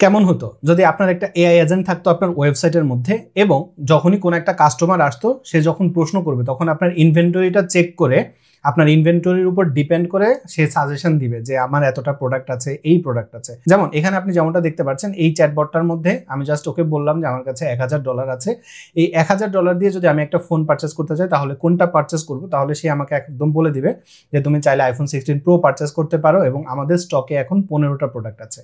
কেমন হতো যদি আপনার একটা এআই এজেন্ট থাকতো আপনার ওয়েবসাইটের মধ্যে এবং যখনই কোনো একটা কাস্টমার আসতো সে যখন প্রশ্ন করবে তখন আপনার ইনভেন্টরিটা চেক করে আপনার ইনভেন্টরির উপর ডিপেন্ড করে সে সাজেশন দিবে যে আমার এতটা প্রোডাক্ট আছে, এই প্রোডাক্ট আছে। যেমন এখানে আপনি যেমনটা দেখতে পাচ্ছেন এই চ্যাটবটটার মধ্যে আমি জাস্ট ওকে বললাম যে আমার কাছে $1000 আছে, এই $1000 দিয়ে যদি আমি একটা ফোন পারচেস করতে চাই তাহলে কোনটা পারচেস করবো, তাহলে সে আমাকে একদম বলে দিবে যে তুমি চাইলে iPhone 16 Pro পারচেস করতে পারো এবং আমাদের স্টকে এখন 15টা প্রোডাক্ট আছে।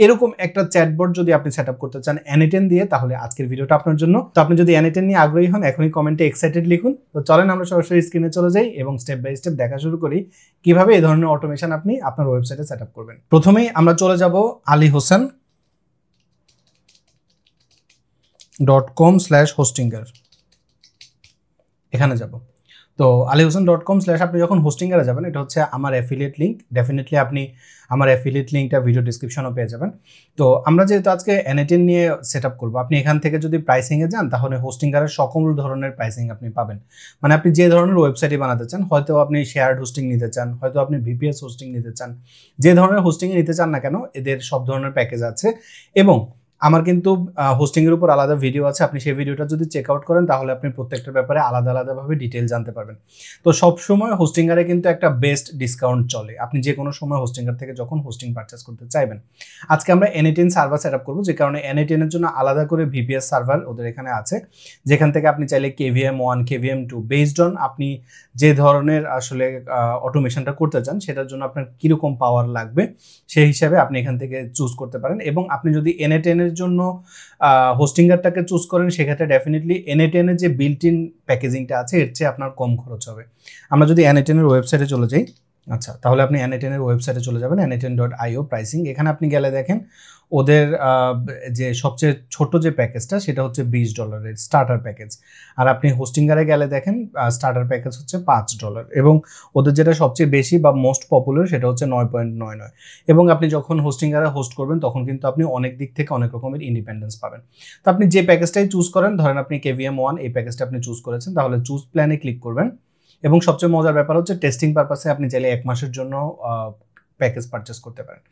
এরকম একটা চ্যাটবট যদি আপনি সেট আপ করতে চান N8N দিয়ে, তাহলে আজকের ভিডিওটা আপনার জন্য। তো আপনি যদি N8N নিয়ে আগ্রহী হন এখনই কমেন্টে এক্সাইটেড লিখুন। তো চলেন আমরা সরাসরি স্ক্রিনে চলে যাই এবং স্টেপ বাই স্টেপ দেখা শুরু করি কিভাবে এই ধরনের অটোমেশন আপনি আপনার ওয়েবসাইটে সেট আপ করবেন। প্রথমেই আমরা চলে যাব alihosen.com/hostinger, এখানে যাব। তো alihosen.com/ আপনি যখন হোস্টিংয়ে যাবেন, এটা হচ্ছে আমার অ্যাফিলিয়েট লিঙ্ক। ডেফিনেটলি আপনি আমার অ্যাফিলিয়েট লিঙ্কটা ভিডিও ডিসক্রিপশনও পেয়ে যাবেন। তো আমরা যেহেতু আজকে N8N নিয়ে সেট আপ করবো, আপনি এখান থেকে যদি প্রাইসিংয়ে যান তাহলে হোস্টিংয়ের সকল ধরনের প্রাইসিং আপনি পাবেন। মানে আপনি যে ধরনের ওয়েবসাইটই বানাতে চান, হয়তো আপনি শেয়ার্ড হোস্টিং নিতে চান, হয়তো আপনি VPS হোস্টিং নিতে চান, যে ধরনের হোস্টিংয়ে নিতে চান না কেন এদের সব ধরনের প্যাকেজ আছে। এবং আমার কিন্তু হোস্টিংয়ের উপর আলাদা ভিডিও আছে, আপনি সেই ভিডিওটা যদি চেক আউট করেন তাহলে আপনি প্রত্যেকটার ব্যাপারে আলাদা আলাদাভাবে ডিটেল জানতে পারবেন। তো সবসময় হোস্টিংয়ারে কিন্তু একটা বেস্ট ডিসকাউন্ট চলে, আপনি যে কোনো সময় হোস্টিংয়ার থেকে যখন হোস্টিং পারচেস করতে চাইবেন। আজকে আমরা N8N সার্ভার সেট আপ করবো, যে কারণে N8N এর জন্য আলাদা করে VPS সার্ভার ওদের এখানে আছে, যেখান থেকে আপনি চাইলে KVM1 KVM2 বেসড অন আপনি যে ধরনের আসলে অটোমেশনটা করতে চান সেটার জন্য আপনার কীরকম পাওয়ার লাগবে সেই হিসাবে আপনি এখান থেকে চুজ করতে পারেন। এবং আপনি যদি N8N এর জন্য হোস্টিংয়ারটাকে চুজ করেন সেক্ষেত্রে ডেফিনেটলি N8N এর যে বিল্ট ইন প্যাকেজিংটা আছে এর চেয়ে আপনার কম খরচ হবে। আমরা যদি N8N এর ওয়েবসাইটে চলে যাই, আচ্ছা তাহলে আপনি N8N এর ওয়েবসাইটে চলে যাবেন, N8N.io প্রাইসিং। এখানে আপনি গেলে দেখেন ওদের যে সবচেয়ে ছোট যে প্যাকেজটা সেটা হচ্ছে $20 স্টার্টার প্যাকেজ। আর আপনি হোস্টিংয়ারে গেলে দেখেন স্টার্টার প্যাকেজ হচ্ছে $5 এবং ওদের যেটা সবচেয়ে বেশি বা মোস্ট পপুলার সেটা হচ্ছে 9.99। এবং আপনি যখন হোস্টিংয়ারে হোস্ট করবেন তখন কিন্তু আপনি অনেক দিক থেকে অনেক রকমের ইন্ডিপেন্ডেন্স পাবেন। তো আপনি যে প্যাকেজটাই চুজ করেন, ধরেন আপনি KVM1 এই প্যাকেজটা আপনি চুজ করেছেন, তাহলে চুজ প্ল্যানে ক্লিক করবেন। এবং সবচেয়ে মজার ব্যাপার হচ্ছে টেস্টিং পারপাসে আপনি চাইলে 1 মাসের জন্য প্যাকেজ পারচেস করতে পারেন।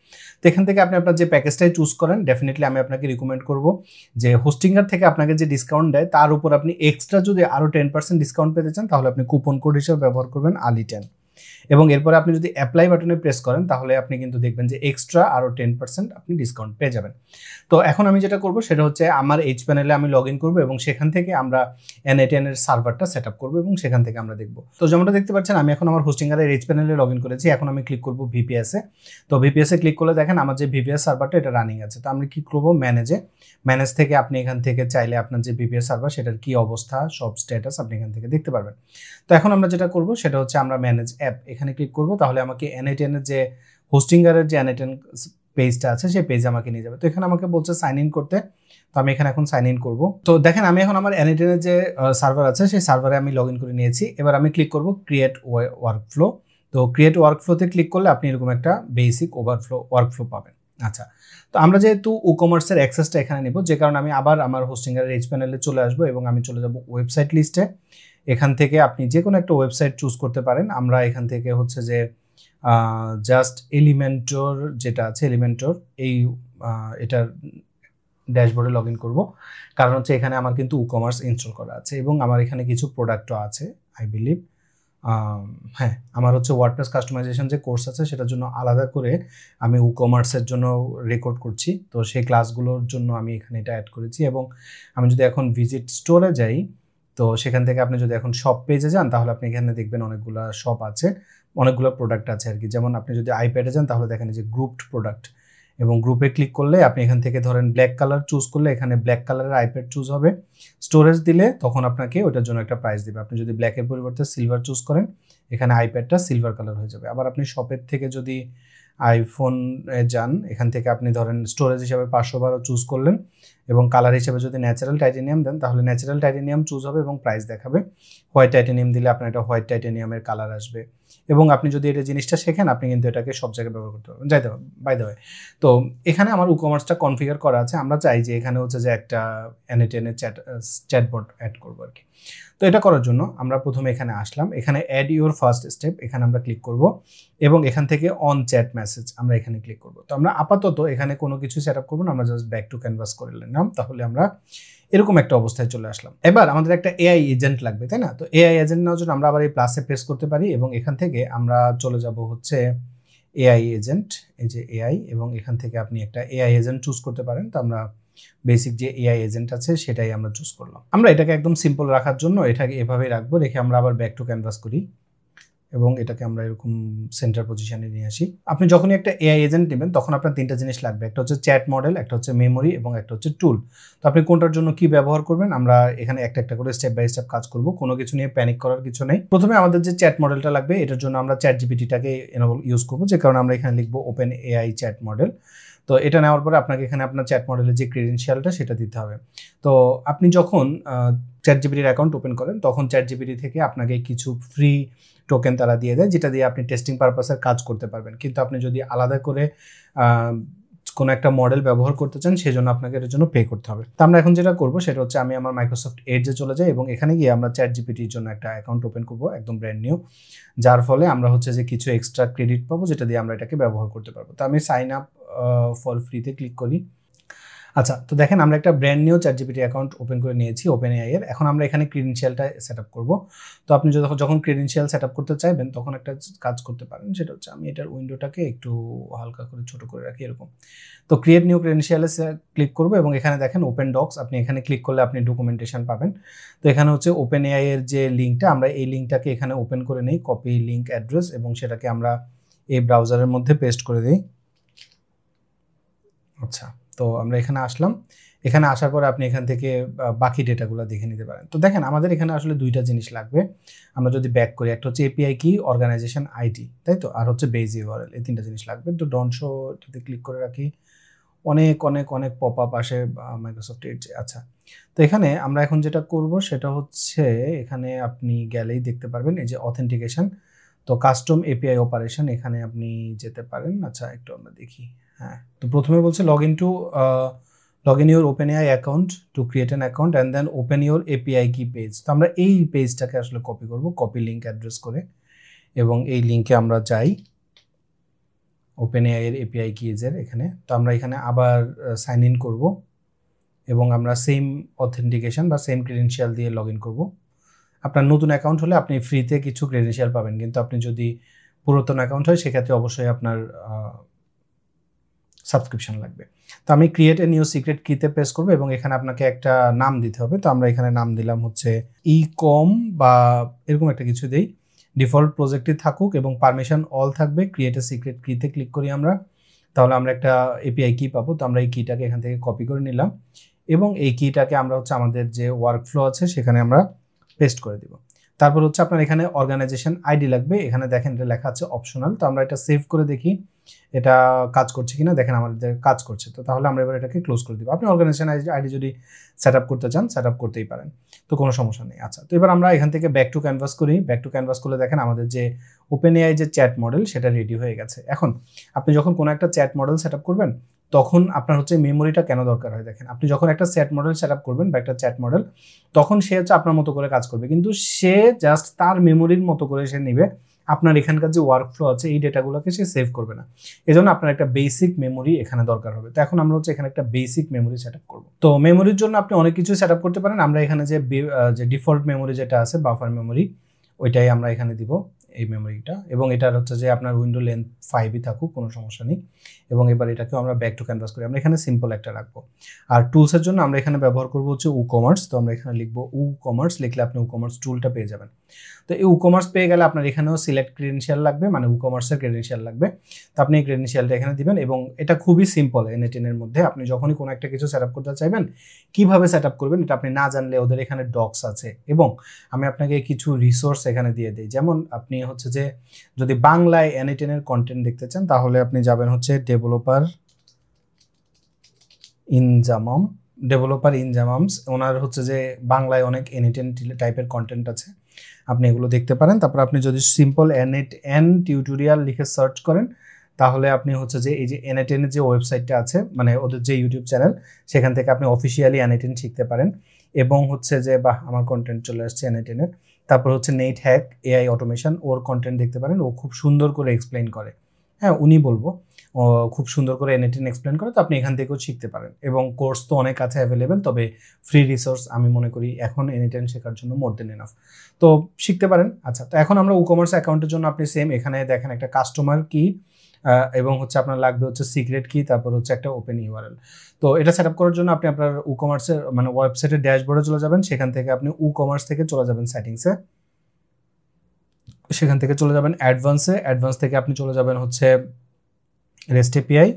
তো এখান থেকে আপনি আপনার যে প্যাকেজটাই চুজ করেন ডেফিনেটলি আমি আপনাকে রিকমেন্ড করব যে হোস্টিংয়ার থেকে আপনাকে যে ডিসকাউন্ট দেয় তার উপর আপনি এক্সট্রা যদি আরও 10% ডিসকাউন্ট পেতে চান তাহলে আপনি কুপন কোড হিসেবে ব্যবহার করবেন Ali10। এবং এরপরে আপনি যদি অ্যাপ্লাই বাটনে প্রেস করেন তাহলে আপনি কিন্তু দেখবেন যে এক্সট্রা আরও 10% আপনি ডিসকাউন্ট পেয়ে যাবেন। তো এখন আমি যেটা করব সেটা হচ্ছে আমার এইচ প্যানেলে আমি লগ ইন করবো এবং সেখান থেকে আমরা N8N এর সার্ভারটা সেট আপ করবো এবং সেখান থেকে আমরা দেখবো। তো যেমনটা দেখতে পাচ্ছেন আমি এখন আমার হোস্টিংয়ারের এইচ প্যানেলে লগ ইন করেছি। এখন আমি ক্লিক করবো VPS-এ। তো VPS-এ ক্লিক করলে দেখেন আমার যে VPS সার্ভারটা এটা রানিং আছে। তো আমি ক্লিক করবো ম্যানেজে। ম্যানেজ থেকে আপনি এখান থেকে চাইলে আপনার যে VPS সার্ভার সেটার কী অবস্থা সব স্ট্যাটাস আপনি এখান থেকে দেখতে পারবেন। তো এখন আমরা যেটা করব সেটা হচ্ছে আমরা ম্যানেজ অ্যাপ এখানে ক্লিক করব, তাহলে আমাকে N8N এর যে হোস্টিংয়ারের যে N8N পেজটা আছে সেই পেজে আমাকে নিয়ে যাবে। তো এখানে আমাকে বলছে সাইন ইন করতে, তো আমি এখানে এখন সাইন ইন করবো। তো দেখেন আমি এখন আমার N8N এর যে সার্ভার আছে সেই সার্ভারে আমি লগ ইন করে নিয়েছি। এবার আমি ক্লিক করব ক্রিয়েট ওয়ার্কফ্লো। তো ক্রিয়েট ওয়ার্কফ্লোতে ক্লিক করলে আপনি এরকম একটা বেসিক ওয়ার্কফ্লো পাবেন। আচ্ছা, তো আমরা যেহেতু ই-কমার্সের অ্যাক্সেসটা এখানে নেব, যে কারণে আমি আবার আমার হোস্টিংয়ারের এইচ প্যানেলে চলে আসবো এবং আমি চলে যাব ওয়েবসাইট লিস্টে। এখান থেকে আপনি যে কোনো একটা ওয়েবসাইট চুজ করতে পারেন। আমরা এখান থেকে হচ্ছে যে জাস্ট এলিমেন্টর যেটা আছে এলিমেন্টর এটার ড্যাশবোর্ডে লগ ইন করবো, কারণ হচ্ছে এখানে আমার কিন্তু ই-কমার্স ইনস্টল করা আছে এবং আমার এখানে কিছু প্রোডাক্টও আছে আই বিলিভ। হ্যাঁ, আমার হচ্ছে ওয়ার্ডপ্রেস কাস্টমাইজেশন যে কোর্স আছে সেটার জন্য আলাদা করে আমি ই-কমার্সের জন্য রেকর্ড করছি, তো সেই ক্লাসগুলোর জন্য আমি এখানে এটা অ্যাড করেছি। এবং আমি যদি এখন ভিজিট স্টোরে যাই তো সেখান থেকে আপনি যদি এখন শপ পেজে যান তাহলে আপনি এখানে দেখবেন অনেকগুলো শপ আছে, অনেকগুলো প্রোডাক্ট আছে আর কি। যেমন আপনি যদি আইপ্যাডে যান তাহলে দেখেন যে গ্রুপড প্রোডাক্ট, এবং গ্রুপে ক্লিক করলে আপনি এখান থেকে ধরেন ব্ল্যাক কালার চুজ করলে এখানে ব্ল্যাক কালারের আইপ্যাড চুজ হবে। স্টোরেজ দিলে তখন আপনাকে ওটার জন্য একটা প্রাইস দেবে। আপনি যদি ব্ল্যাকের পরিবর্তে সিলভার চুজ করেন এখানে আইপ্যাডটা সিলভার কালার হয়ে যাবে। আবার আপনি শপের থেকে যদি আইফোনে যান এখান থেকে আপনি ধরেন স্টোরেজ হিসাবে 512 চুজ করলেন এবং কালার হিসেবে যদি ন্যাচারাল টাইটেনিয়াম দেন তাহলে ন্যাচারাল টাইটেনিয়াম চুজ হবে এবং প্রাইস দেখাবে। হোয়াইট টাইটেনিয়াম দিলে আপনার একটা হোয়াইট টাইটেনিয়ামের কালার আসবে। এবং আপনি যদি এটা জিনিসটা শেখেন আপনি কিন্তু এটাকে সব জায়গায় ব্যবহার করতে পারবেন। বাই দ্য ওয়ে, তো এখানে আমার WooCommerce কনফিগার করা আছে। আমরা চাই যে এখানে হচ্ছে যে একটা N8N এর চ্যাটবট অ্যাড করবো আর কি। তো এটা করার জন্য আমরা প্রথমে এখানে আসলাম, এখানে অ্যাড ইউর ফার্স্ট স্টেপ এখানে আমরা ক্লিক করব এবং এখান থেকে অন চ্যাট মেসেজ আমরা এখানে ক্লিক করব। তো আমরা আপাতত এখানে কোনো কিছু সেট আপ করবো না, আমরা জাস্ট ব্যাক টু ক্যানভাস করে নিলাম। তাহলে আমরা এরকম একটা অবস্থায় চলে আসলাম। এবার আমাদের একটা এআই এজেন্ট লাগবে, তাই না? তো এআই এজেন্ট নেওয়ার জন্য আমরা আবার এই প্লাসে প্রেস করতে পারি এবং এখান থেকে আমরা চলে যাব হচ্ছে এআই এজেন্ট, এই যে এআই, এবং এখান থেকে আপনি একটা এআই এজেন্ট চুজ করতে পারেন। তো আমরা বেসিক যে এআই এজেন্ট আছে সেটাই আমরা চুজ করলাম। আমরা এটাকে একদম সিম্পল রাখার জন্য এটাকে এভাবেই রাখবো, রেখে আমরা আবার ব্যাক টু ক্যানভাস করি এবং এটাকে আমরা এরকম সেন্টার পজিশনে নিয়ে আসি। আপনি যখনই একটা এআই এজেন্ট নেবেন তখন আপনার তিনটা জিনিস লাগবে, একটা হচ্ছে চ্যাট মডেল, একটা হচ্ছে মেমোরি এবং একটা হচ্ছে টুল। তো আপনি কোনটার জন্য কি ব্যবহার করবেন আমরা এখানে একটা একটা করে স্টেপ বাই স্টেপ কাজ করব, কোনো কিছু নিয়ে প্যানিক করার কিছু নেই। প্রথমে আমাদের যে চ্যাট মডেলটা লাগবে এটার জন্য আমরা চ্যাট জিপিটিটাকে এনেবল ইউজ করবো, যে কারণে আমরা এখানে লিখবো ওপেন এআই চ্যাট মডেল। তো এটা নেওয়ার পরে আপনাকে এখানে আপনার চ্যাট মডেলের যে ক্রেডেনশিয়ালটা সেটা দিতে হবে। তো আপনি যখন চ্যাট জিপিটির অ্যাকাউন্ট ওপেন করেন তখন চ্যাট জিপিটি থেকে আপনাকে কিছু ফ্রি টোকেন তারা দিয়ে দেয়, যেটা দিয়ে আপনি টেস্টিং পারপাসের কাজ করতে পারবেন। কিন্তু আপনি যদি আলাদা করে কোনো একটা মডেল ব্যবহার করতে চান সেজন্য আপনাকে এর জন্য পে করতে হবে। তো আমরা এখন যেটা করবো সেটা হচ্ছে আমি আমার মাইক্রোসফট এডজে চলে যাই এবং এখানে গিয়ে আমরা চ্যাট জিপিটির জন্য একটা অ্যাকাউন্ট ওপেন করবো, একদম ব্র্যান্ড নিউ, যার ফলে আমরা হচ্ছে যে কিছু এক্সট্রা ক্রেডিট পাবো যেটা দিয়ে আমরা এটাকে ব্যবহার করতে পারবো। তো আমি সাইন আপ ফর ফ্রিতে ক্লিক করি। আচ্ছা, তো দেখেন আমরা একটা brand new chat GPT account open করে নিয়েছি ওপেন এআই এর। এখন আমরা এখানে ক্রেডেনশিয়ালটা সেট আপ করবো। তো আপনি যখন ক্রেডেনশিয়াল সেট আপ করতে চাইবেন তখন একটা কাজ করতে পারেন, সেটা হচ্ছে আমি এটার উইন্ডোটাকে একটু হালকা করে ছোট করে রাখি এরকম। তো ক্রিয়েট নিউ ক্রেডেনশিয়ালে ক্লিক করবো এবং এখানে দেখেন ওপেন ডক্স, আপনি এখানে ক্লিক করলে আপনি ডকুমেন্টেশন পাবেন। তো এখানে হচ্ছে ওপেন এআই এর যে লিঙ্কটা, আমরা এই লিঙ্কটাকে এখানে ওপেন করে নেই, কপি লিঙ্ক অ্যাড্রেস, এবং সেটাকে আমরা এই ব্রাউজারের মধ্যে পেস্ট করে দিই। আচ্ছা, তো আমরা এখানে আসলাম। এখানে আসার পরে আপনি এখান থেকে বাকি ডেটাগুলো দেখে নিতে পারেন। তো দেখেন আমাদের এখানে আসলে দুইটা জিনিস লাগবে। আমরা যদি ব্যাক করি, একটা হচ্ছে এপিআই কি, অর্গানাইজেশন আইডি, তাই তো, আর হচ্ছে বেজ ইউআরএল, এই তিনটা জিনিস লাগবে। তো ডন্ট শো এটাতে ক্লিক করে রাখি, অনেক অনেক অনেক পপ আপ আসে মাইক্রোসফট এডজে। আচ্ছা, তো এখানে আমরা এখন যেটা করব সেটা হচ্ছে এখানে আপনি গেলেই দেখতে পারবেন এই যে অথেন্টিকেশন, তো কাস্টম এপিআই অপারেশন, এখানে আপনি যেতে পারেন। আচ্ছা, একটু আমরা দেখি। হ্যাঁ, তো প্রথমে বলছে log in your OpenAI account to create an account and then open your API key page. তো আমরা এই পেজটাকে আসলে কপি করব, কপি লিঙ্ক অ্যাড্রেস করে, এবং এই লিঙ্কে আমরা যাই ওপেন এআই এর এপিআই কিজের এখানে। তো আমরা এখানে আবার সাইন ইন করব এবং আমরা সেম অথেন্টিকেশন বা সেম ক্রেডেনশিয়াল দিয়ে লগ ইন করবো। আপনার নতুন অ্যাকাউন্ট হলে আপনি ফ্রিতে কিছু ক্রেডেনশিয়াল পাবেন, কিন্তু আপনি যদি পুরাতন অ্যাকাউন্ট হয় সেক্ষেত্রে অবশ্যই আপনার সাবস্ক্রিপশন লাগবে। তো আমি ক্রিয়েট এ নিউ সিক্রেট কিতে প্রেস করবো এবং এখানে আপনাকে একটা নাম দিতে হবে। তো আমরা এখানে নাম দিলাম হচ্ছে ই-কম বা এরকম একটা কিছু দেই, ডিফল্ট প্রজেক্টই থাকুক এবং পারমিশন অল থাকবে। ক্রিয়েট এ সিক্রেট কিতে ক্লিক করি আমরা, তাহলে আমরা একটা এপিআই কি পাবো। তো আমরা এই কিটাকে এখান থেকে কপি করে নিলাম এবং এই কিটাকে আমরা হচ্ছে আমাদের যে ওয়ার্কফ্লো আছে সেখানে আমরা পেস্ট করে দিব। তারপর হচ্ছে আপনার এখানে অর্গানাইজেশন আইডি লাগবে, এখানে দেখেন এটা লেখা আছে অপশনাল। তো আমরা এটা সেভ করে দেখি এটা কাজ করছে কিনা। দেখেন আমাদের কাজ করছে, তো তাহলে আমরা এবার এটাকে ক্লোজ করে দিব। আপনি অর্গানাইজেশন আইডি যদি সেট আপ করতে চান সেট আপ করতেই পারেন, তো কোনো সমস্যা নেই। আচ্ছা, তো এবার আমরা এখান থেকে ব্যাক টু ক্যানভাস করি। ব্যাক টু ক্যানভাস করলে দেখেন আমাদের যে ওপেন এআই যে চ্যাট মডেল সেটা রেডি হয়ে গেছে। এখন আপনি যখন কোনো একটা চ্যাট মডেল সেট আপ করবেন তখন আপনার হচ্ছে মেমোরিটা কেন দরকার হয়। দেখেন আপনি যখন একটা চ্যাট মডেল সেট আপ করবেন বা একটা চ্যাট মডেল, তখন সে হচ্ছে আপনার মতো করে কাজ করবে, কিন্তু সে জাস্ট তার মেমোরির মতো করে সে নেবে, আপনার এখানকার যে ওয়ার্কফ্লো আছে এই ডেটাগুলোকে সে সেভ করবে না। এই জন্য আপনার একটা বেসিক মেমোরি এখানে দরকার হবে। তো এখন আমরা হচ্ছে এখানে একটা বেসিক মেমোরি সেট আপ করবো। তো মেমোরির জন্য আপনি অনেক কিছু সেট আপ করতে পারেন। আমরা এখানে যে ডিফল্ট মেমোরি যেটা আছে বাফার মেমোরি, ওইটাই আমরা এখানে দিব এই মেমোরিটা, এবং এটার হচ্ছে যে আপনার উইন্ডো লেন্থ 5ই থাকুক, কোনো সমস্যা নেই। এবং এবার এটাকেও আমরা ব্যাক টু ক্যানভাস করি, আমরা এখানে সিম্পল একটা রাখবো। আর টুলসের জন্য আমরা এখানে ব্যবহার করবো হচ্ছে WooCommerce। তো আমরা এখানে লিখবো WooCommerce, লিখলে আপনি WooCommerce টুলটা পেয়ে যাবেন। তো এই WooCommerce পেয়ে গেলে আপনার এখানেও সিলেক্ট ক্রেডেনশিয়াল লাগবে, মানে WooCommerceর ক্রেডেনশিয়াল লাগবে। তো আপনি এই ক্রেডেনশিয়ালটা এখানে দিবেন এবং এটা খুবই সিম্পল। N8N এর মধ্যে আপনি যখনই কোনো একটা কিছু সেট আপ করতে চাইবেন, কিভাবে সেট আপ করবেন এটা আপনি না জানলে ওদের এখানে ডক্স আছে, এবং আমি আপনাকে কিছু রিসোর্স এখানে দিয়ে দিই। যেমন আপনি হচ্ছে যে যদি বাংলায় N8N এর কন্টেন্ট দেখতে চান তাহলে আপনি যাবেন হচ্ছে ডেভেলপার ইনজামামস, ওনার হচ্ছে যে বাংলায় অনেক N8N টাইপের কন্টেন্ট আছে। আপনি এগুলো দেখতে পারেন। তারপর আপনি যদি সিম্পল N8N টিউটোরিয়াল লিখে সার্চ করেন তাহলে আপনি হচ্ছে যে এই যে N8N এর যে ওয়েবসাইটটা আছে মানে ওদের যে ইউটিউব চ্যানেল সেখান থেকে আপনি অফিসিয়ালি N8N শিখতে পারেন এবং হচ্ছে যে বাহ আমার কন্টেন্ট চলে আসছে N8N এর। তারপর হচ্ছে নেট হ্যাক এআই অটোমেশন ওর কন্টেন্ট দেখতে পারেন, ও খুব সুন্দর করে এক্সপ্লেইন করে। হ্যাঁ উনি বলবো ও খুব সুন্দর করে N8N এক্সপ্লেন করে, তো আপনি এখান থেকেও শিখতে পারেন এবং কোর্স তো অনেক আছে অ্যাভেলেবেল, তবে ফ্রি রিসোর্স আমি মনে করি এখন N8N শেখার জন্য মোর দেন এনাফ, তো শিখতে পারেন। আচ্ছা তো এখন আমরা ই-কমার্স অ্যাকাউন্টের জন্য আপনি সেম এখানে দেখেন একটা কাস্টমার কি এবং হচ্ছে আপনার লাগবে হচ্ছে সিক্রেট কি, তারপর হচ্ছে একটা ওপেন ইউআরএল। তো এটা সেট আপ করার জন্য আপনি আপনার ই-কমার্সের মানে ওয়েবসাইটের ড্যাশবোর্ডে চলে যাবেন, সেখান থেকে আপনি ই-কমার্স থেকে চলে যাবেন সেটিংসে, সেখান থেকে চলে যাবেন অ্যাডভান্সে, অ্যাডভান্স থেকে আপনি চলে যাবেন হচ্ছে রেস্ট এপিআই।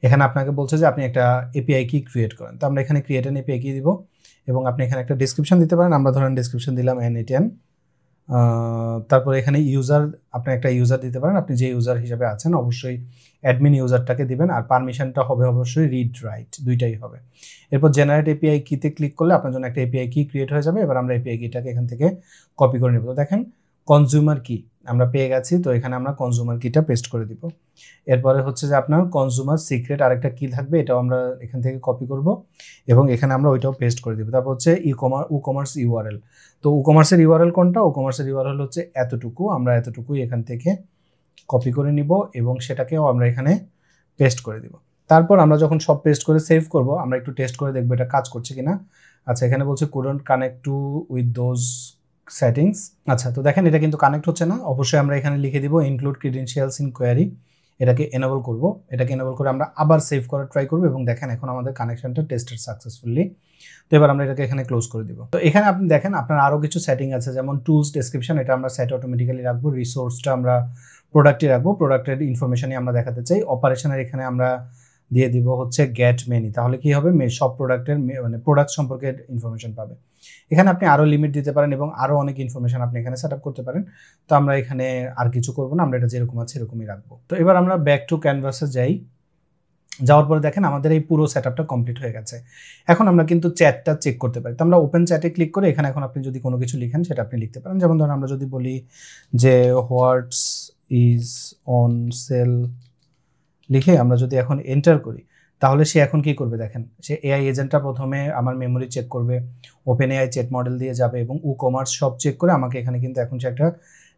এখানে আপনাকে বলছে যে আপনি একটা এপিআই কি ক্রিয়েট করেন, তো আমরা এখানে ক্রিয়েট অ্যান এপিআই কি দিব এবং আপনি এখানে একটা ডেসক্রিপশন দিতে পারেন। আমরা ধরেন ডেসক্রিপশন দিলাম N8N, তারপর এখানে ইউজার আপনি একটা ইউজার দিতে পারেন, আপনি যে ইউজার হিসেবে আছেন অবশ্যই অ্যাডমিন ইউজারটাকে দিবেন, আর পারমিশনটা হবে অবশ্যই রিড রাইট দুইটাই হবে। এরপর জেনারেট এপিআই কিতে ক্লিক করলে আপনার জন্য একটা এপিআই কি ক্রিয়েট হয়ে যাবে। এবার আমরা এপিআই কিটাকে এখান থেকে কপি করে নেব। তো দেখেন কনজিউমার কি আমরা পেয়ে গেছি, তো এখানে আমরা কনজিউমার কিটা পেস্ট করে দিব। এরপরে হচ্ছে যে আপনার কনজিউমার সিক্রেট আরেকটা কি থাকবে, এটাও আমরা এখান থেকে কপি করব এবং এখানে আমরা ওইটাও পেস্ট করে দিব। তারপর হচ্ছে ই-কমার্স ইউআরএল, তো ই-কমার্সের ইউআরএল কোনটা, ই-কমার্সের ইউআরএল হচ্ছে এতটুকু, আমরা এতটুকুই এখান থেকে কপি করে নিব এবং সেটাকেও আমরা এখানে পেস্ট করে দিব। তারপর আমরা যখন সব পেস্ট করে সেভ করব আমরা একটু টেস্ট করে দেখব এটা কাজ করছে কিনা। আচ্ছা এখানে বলছে couldn't connect to with those settings. আচ্ছা তো দেখেন এটা কিন্তু কানেক্ট হচ্ছে না, অবশ্যই আমরা এখানে লিখে দিব ইনক্লুড ক্রিডেনশিয়ালস ইন কোয়ারি, এটাকে এনেবল করব। এটাকে এনেবল করে আমরা আবার সেভ করার ট্রাই করব এবং দেখেন এখন আমাদের কানেকশনটা টেস্টেড সাকসেসফুলি। তো এবার আমরা এটাকে এখানে ক্লোজ করে দিব। তো এখানে আপনি দেখেন আপনার আরও কিছু সেটিং আছে, যেমন টুলস ডেসক্রিপশন এটা আমরা সেট অটোমেটিক্যালি রাখবো, রিসোর্সটা আমরা প্রোডাক্টে রাখবো, প্রোডাক্টের ইনফরমেশনই আমরা দেখাতে চাই। অপারেশনের এখানে আমরা দিয়ে দিব হচ্ছে গেট মেনি, তাহলে কি হবে সব প্রোডাক্টের মানে প্রোডাক্ট সম্পর্কে ইনফরমেশন পাবে। এখানে আপনি আরও লিমিট দিতে পারেন এবং আরও অনেক ইনফরমেশন আপনি এখানে সেট আপ করতে পারেন। তো আমরা এখানে আর কিছু করবো না, আমরা এটা যেরকম আছে এরকমই রাখবো। তো এবার আমরা ব্যাক টু ক্যানভাসে যাই, যাওয়ার পরে দেখেন আমাদের এই পুরো সেট আপটা কমপ্লিট হয়ে গেছে। এখন আমরা কিন্তু চ্যাটটা চেক করতে পারি, তো আমরা ওপেন চ্যাটে ক্লিক করে এখানে এখন আপনি যদি কোনো কিছু লিখেন সেটা আপনি লিখতে পারেন। যেমন ধরুন আমরা যদি বলি যে হোয়াটস ইজ অন সেল লিখে আমরা যদি এখন এন্টার করি তাহলে সে এখন কি করবে দেখেন, সে এআই এজেন্টটা প্রথমে আমার মেমোরি চেক করবে, ওপেন এআই চ্যাট মডেল দিয়ে যাবে এবং ই-কমার্স সব চেক করে আমাকে এখানে কিন্তু এখন সে একটা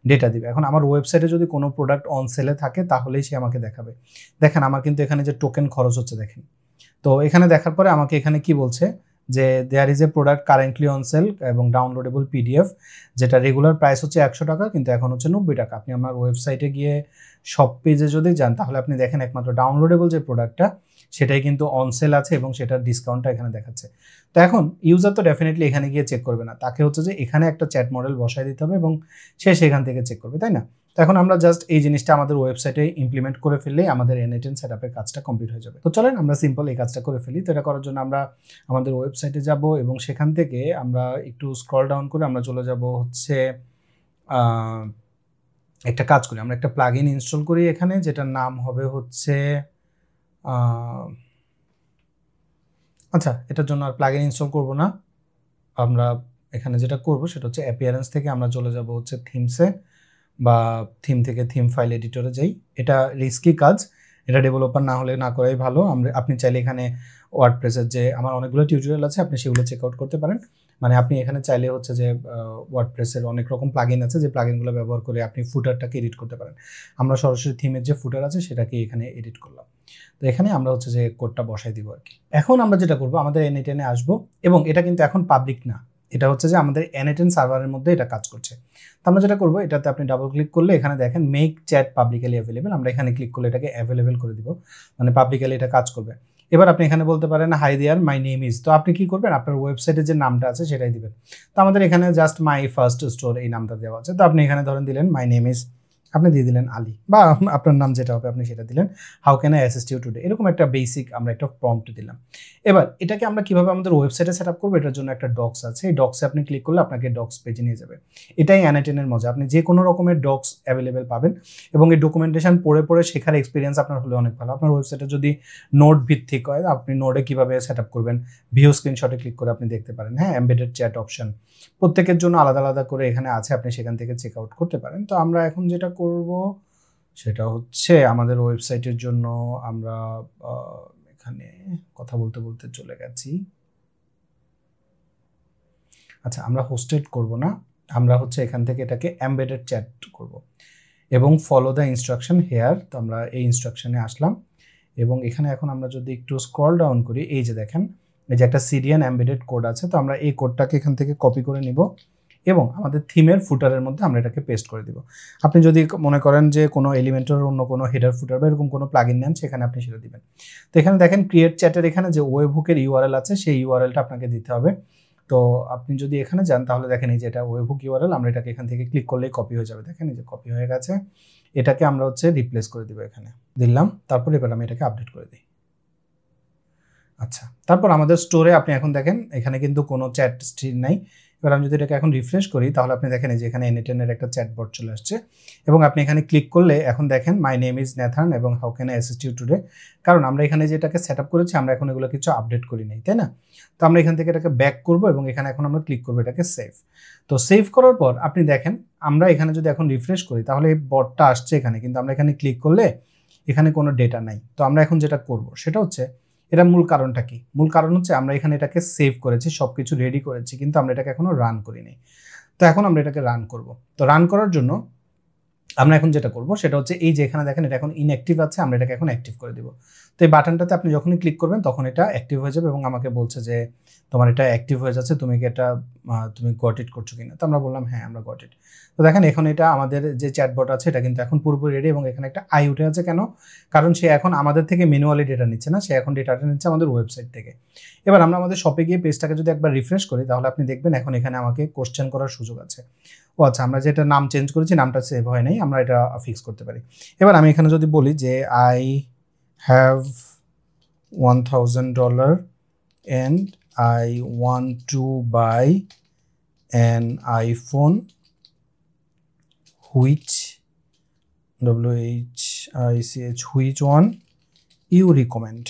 ডেটা দিবে। এখন আমার ওয়েবসাইটে যদি কোনো প্রোডাক্ট অন সেলে থাকে তাহলেই সে আমাকে দেখাবে। দেখেন আমার কিন্তু এখানে যে টোকেন খরচ হচ্ছে দেখেন, তো এখানে দেখার পরে আমাকে এখানে কি বলছে যে there is a product currently on sale এবং ডাউনলোডেবল পিডিএফ, যেটা রেগুলার প্রাইস হচ্ছে 100 টাকা কিন্তু এখন হচ্ছে 90 টাকা। আপনি আমার ওয়েবসাইটে গিয়ে শপ পেজে যদি যান তাহলে আপনি দেখেন একমাত্র ডাউনলোডেবল যে প্রোডাক্টটা সেটাই কিন্তু অন সেল আছে এবং সেটার ডিসকাউন্টটা এখানে দেখাচ্ছে। তো এখন ইউজার তো ডেফিনেটলি এখানে গিয়ে চেক করবে না, তাকে হচ্ছে যে এখানে একটা চ্যাট মডেল বসায় দিতে হবে এবং সে সেখান থেকে চেক করবে, তাই না? তো এখন আমরা জাস্ট এই জিনিসটা আমাদের ওয়েবসাইটে ইমপ্লিমেন্ট করে ফেললেই আমাদের N8N সেটআপের কাজটা কমপ্লিট হয়ে যাবে। তো চলেন আমরা সিম্পল এই কাজটা করে ফেলি। তো এটা করার জন্য আমরা আমাদের ওয়েবসাইটে যাব এবং সেখান থেকে আমরা একটু স্ক্রল ডাউন করে আমরা চলে যাব হচ্ছে একটা কাজ করি, আমরা একটা প্লাগইন ইনস্টল করি এখানে, যেটার নাম হবে হচ্ছে আচ্ছা এটার জন্য আর প্লাগইন ইনস্টল করব না, আমরা এখানে যেটা করব সেটা হচ্ছে অ্যাপিয়ারেন্স থেকে আমরা চলে যাব হচ্ছে থিমসে বা থিম থেকে থিম ফাইল এডিটরে যাই। এটা রিস্কি কাজ, এটা ডেভেলপার না হলে না করাই ভালো। আপনি চাইলে এখানে ওয়ার্ডপ্রেসের যে আমার অনেকগুলো টিউটোরিয়াল আছে আপনি সেগুলো চেক আউট করতে পারেন। মানে আপনি এখানে চাইলে হচ্ছে যে ওয়ার্ডপ্রেসের অনেক রকম প্লাগইন আছে যে প্লাগইনগুলো ব্যবহার করে আপনি ফুটারটাকে এডিট করতে পারেন। আমরা সরাসরি থিমের যে ফুটার আছে সেটাকে এখানে এডিট করলাম। তো এখানে আমরা হচ্ছে যে কোডটা বসাই দিব আর কি। এখন আমরা যেটা করব আমাদের N8N-এ আসবো এবং এটা কিন্তু এখন পাবলিক না, এটা হচ্ছে যে আমাদের N8N সার্ভারের মধ্যে এটা কাজ করছে। তো আমরা যেটা করবো এটাতে আপনি ডাবল ক্লিক করলে এখানে দেখেন মেক চ্যাট পাবলিক্যালি অ্যাভেলেবেল, আমরা এখানে ক্লিক করলে এটাকে অ্যাভেলেবেল করে দিব, মানে পাবলিক্যালি এটা কাজ করবে। এবার আপনি এখানে বলতে পারেন hi there my name is, তো আপনি কি করবেন আপনার ওয়েবসাইটের যে নামটা আছে সেটাই দিবেন। তো আমাদের এখানে জাস্ট মাই ফার্স্ট স্টোর এই নামটা দেওয়া আছে, তো আপনি এখানে ধরেন দিলেন মাই নেম ইজ আপনি দিয়ে দিলেন আলী, বা আপনার নাম যেটা হবে আপনি সেটা দিলেন, how can I assist you today, এরকম একটা বেসিক আমরা একটা প্রম্পট দিলাম। এবার এটাকে আমরা কিভাবে আমাদের ওয়েবসাইটে সেট আপ করবো, এটার জন্য একটা ডক্স আছে, এই ডক্সে আপনি ক্লিক করলে আপনাকে ডক্স পেজে নিয়ে যাবে। এটাই N8N এর মজা, আপনি যে কোনো রকমের ডক্স অ্যাভেলেবেল পাবেন এবং এই ডকুমেন্টেশন পড়ে পড়ে শেখার এক্সপিরিয়েন্স আপনার হলে অনেক ভালো। আপনার ওয়েবসাইটে যদি নোট ভিত্তিক হয়, আপনি নোটে কিভাবে সেট আপ করবেন, ভিউ স্ক্রিনশটে ক্লিক করে আপনি দেখতে পারেন। হ্যাঁ, এমবেডেড চ্যাট অপশন প্রত্যেকের জন্য আলাদা আলাদা করে এখানে আছে, আপনি সেখান থেকে চেক আউট করতে পারেন। তো আমরা এখন যেটা করব সেটা হচ্ছে আমাদের ওয়েবসাইটের জন্য আমরা এখানে কথা বলতে বলতে চলে গেছি। আচ্ছা, আমরা হোস্টেড করব না, আমরা হচ্ছে এখান থেকে এটাকে এমবেডেড চ্যাট করব এবং ফলো দ্য ইনস্ট্রাকশন হেয়ার। তো আমরা এই ইনস্ট্রাকশনে আসলাম এবং এখানে এখন আমরা যদি একটু স্ক্রল ডাউন করি, এই যে দেখেন এই যে একটা সিডিএন এমবেডেড কোড আছে। তো আমরা এই কোডটাকে এখান থেকে কপি করে নিব এবং আমাদের থিমের ফুটারের মধ্যে আমরা এটাকে পেস্ট করে দিব। আপনি যদি মনে করেন যে কোনো এলিমেন্টের অন্য কোনো হেডার ফুটার বা এরকম কোনো প্লাগইন নেন, সেখানে আপনি সেটা দিবেন। তো এখানে দেখেন ক্রিয়েট চ্যাটের এখানে যে ওয়েব হুকের ইউআরএল আছে, সেই ইউআরএলটা আপনাকে দিতে হবে। তো আপনি যদি এখানে যান তাহলে দেখেন এই যে এটা ওয়েব হুক ইউআরএল, আমরা এটাকে এখান থেকে ক্লিক করলেই কপি হয়ে যাবে। দেখেন এই যে কপি হয়ে গেছে, এটাকে আমরা হচ্ছে রিপ্লেস করে দিব, এখানে দিলাম। তারপর এবার আমি এটাকে আপডেট করে দিই। আচ্ছা, তারপর আমাদের স্টোরে আপনি এখন দেখেন এখানে কিন্তু কোনো চ্যাট স্ট্রিং নাই। এবার আমি যদি এটাকে এখন রিফ্রেশ করি তাহলে আপনি দেখেন এই যে এখানে N8N এর একটা চ্যাটবট চলে আসছে এবং আপনি এখানে ক্লিক করলে এখন দেখেন মাই নেম ইজ নেথান এবং how can I assist you today. কারণ আমরা এখানে যেটাকে সেট আপ করেছি, আমরা এখন এগুলো কিছু আপডেট করি নাই, তাই না? তো আমরা এখান থেকে এটাকে ব্যাক করব এবং এখানে এখন আমরা ক্লিক করবো এটাকে সেভ। তো সেভ করার পর আপনি দেখেন আমরা এখানে যদি এখন রিফ্রেশ করি তাহলে এই বটটা আসছে এখানে, কিন্তু আমরা এখানে ক্লিক করলে এখানে কোনো ডেটা নাই। তো আমরা এখন যেটা করব সেটা হচ্ছে, এটা মূল কারণটা কি? মূল কারণ হচ্ছে আমরা এখানে এটাকে সেভ করেছি, সব কিছু রেডি করেছি, কিন্তু আমরা এটাকে এখনো রান করিনি। তো এখন আমরা এটাকে রান করব। তো রান করার জন্য আমরা এখন যেটা করব সেটা হচ্ছে এই যে এখানে দেখেন এটা এখন ইনঅ্যাক্টিভ আছে, আমরা এটাকে এখন অ্যাক্টিভ করে দিব। তো এই বাটনটাতে আপনি যখনই ক্লিক করবেন তখন এটা অ্যাক্টিভ হয়ে যাবে এবং আমাকে বলছে যে তোমার এটা অ্যাক্টিভ হয়ে যাচ্ছে, তুমি কি এটা তুমি গট ইট করছো কিনা। তো আমরা বললাম হ্যাঁ আমরা গট ইট। তো দেখেন এখন এটা আমাদের যে চ্যাটবট আছে এটা কিন্তু এখন পুরোপুরি রেডি এবং এখানে একটা আই উঠে আছে। কেন? কারণ সে এখন আমাদের থেকে ম্যানুয়ালি ডেটা নিচ্ছে না, সে এখন ডেটাটা নিচ্ছে আমাদের ওয়েবসাইট থেকে। এবার আমরা আমাদের শপে গিয়ে পেজটাকে যদি একবার রিফ্রেশ করি তাহলে আপনি দেখবেন এখন এখানে আমাকে কোশ্চেন করার সুযোগ আছে। ও আচ্ছা, আমরা যেটা নাম চেঞ্জ করেছি নামটা সেভ হয় নাই, আমরা এটা ফিক্স করতে পারি। এবার আমি এখানে যদি বলি যে I have $1,000 and I want to buy an iPhone which which one you recommend,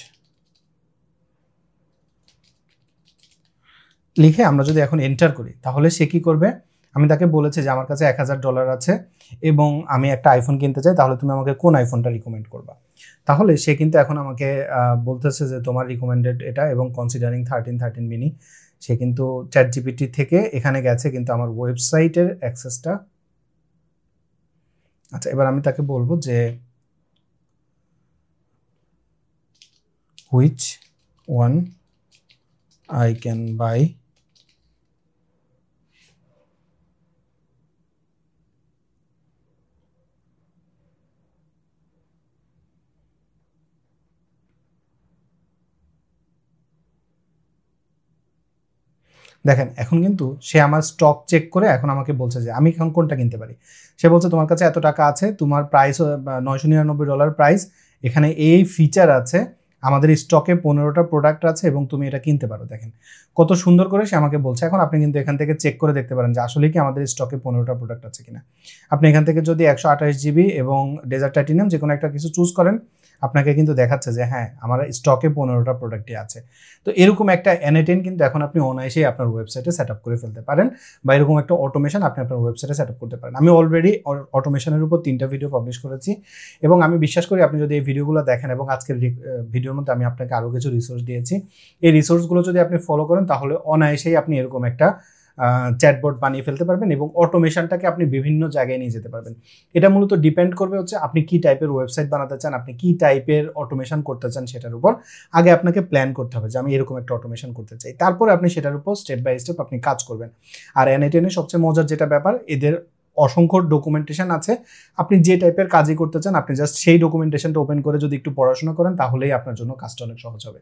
লিখে আমরা যদি এখন এন্টার করি তাহলে সে কি করবে? আমি তাকে বলেছি যে আমার কাছে $1,000 আছে এবং আমি একটা আইফোন কিনতে চাই, তাহলে তুমি আমাকে কোন আইফোনটা রিকমেন্ড করবা। তাহলে সে কিন্তু এখন আমাকে বলতেছে যে তোমার রিকমেন্ডেড এটা এবং কনসিডারিং 13 মিনি। সে কিন্তু চ্যাট জিপিটি থেকে এখানে গেছে কিন্তু আমার ওয়েবসাইটের অ্যাক্সেসটা। আচ্ছা, এবার আমি তাকে বলবো যে which one I can buy দেখেন এখন কিন্তু সে আমার স্টক চেক করে এখন আমাকে বলছে যে আমি এখন কোনটা কিনতে পারি। সে বলছে তোমার কাছে এত টাকা আছে, তোমার প্রাইস $999 প্রাইস, এখানে এই ফিচার আছে, আমাদের স্টকে 15টা প্রোডাক্ট আছে এবং তুমি এটা কিনতে পারো। দেখেন কত সুন্দর করে সে আমাকে বলছে। এখন আপনি কিন্তু এখান থেকে চেক করে দেখতে পারেন যে আসলে কি আমাদের স্টকে 15টা প্রোডাক্ট আছে কিনা। আপনি এখান থেকে যদি 128 GB এবং ডেজার্ট টাইটানিয়াম যে কোনো একটা কিছু চুজ করেন, আপনাকে কিন্তু দেখাচ্ছে যে হ্যাঁ আমার স্টকে 15টা প্রোডাক্টই আছে। তো এরকম একটা N8N কিন্তু এখন আপনি অনায়াসেই আপনার ওয়েবসাইটে সেট আপ করে ফেলতে পারেন, বা এরকম একটা অটোমেশন আপনি আপনার ওয়েবসাইটে সেট আপ করতে পারেন। আমি অলরেডি অটোমেশনের উপর 3টা ভিডিও পাবলিশ করেছি এবং আমি বিশ্বাস করি আপনি যদি এই ভিডিওগুলো দেখেন এবং আজকের ভিডিওর মধ্যে আমি আপনাকে আরও কিছু রিসোর্স দিয়েছি, এই রিসোর্সগুলো যদি আপনি ফলো করেন তাহলে অনায়াসেই আপনি এরকম একটা চ্যাটবট বানিয়ে ফেলতে পারবেন এবং অটোমেশনটাকে আপনি বিভিন্ন জায়গায় নিয়ে যেতে পারবেন। এটা মূলত ডিপেন্ড করবে হচ্ছে আপনি কি টাইপের ওয়েবসাইট বানাতে চান, আপনি কি টাইপের অটোমেশন করতে চান সেটার উপর। আগে আপনাকে প্ল্যান করতে হবে যে আমি এরকম একটা অটোমেশন করতে চাই, তারপরে আপনি সেটার উপর স্টেপ বাই স্টেপ আপনি কাজ করবেন। আর N8N এর সবচেয়ে মজার যেটা ব্যাপার, এদের অসংখ্য ডকুমেন্টেশন আছে। আপনি যে টাইপের কাজই করতে চান আপনি জাস্ট সেই ডকুমেন্টেশনটা ওপেন করে যদি একটু পড়াশোনা করেন তাহলেই আপনার জন্য কাজটা অনেক সহজ হবে।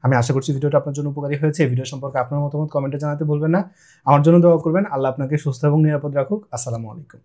আমি আশা করছি ভিডিওটা আপনার জন্য উপকারী হয়েছে। এই ভিডিও সম্পর্কে আপনার মতামত কমেন্টে জানাতে ভুলবেন না। আমার জন্য দোয়া করবেন। আল্লাহ আপনাকে সুস্থ এবং নিরাপদ রাখুক। আসসালামু আলাইকুম।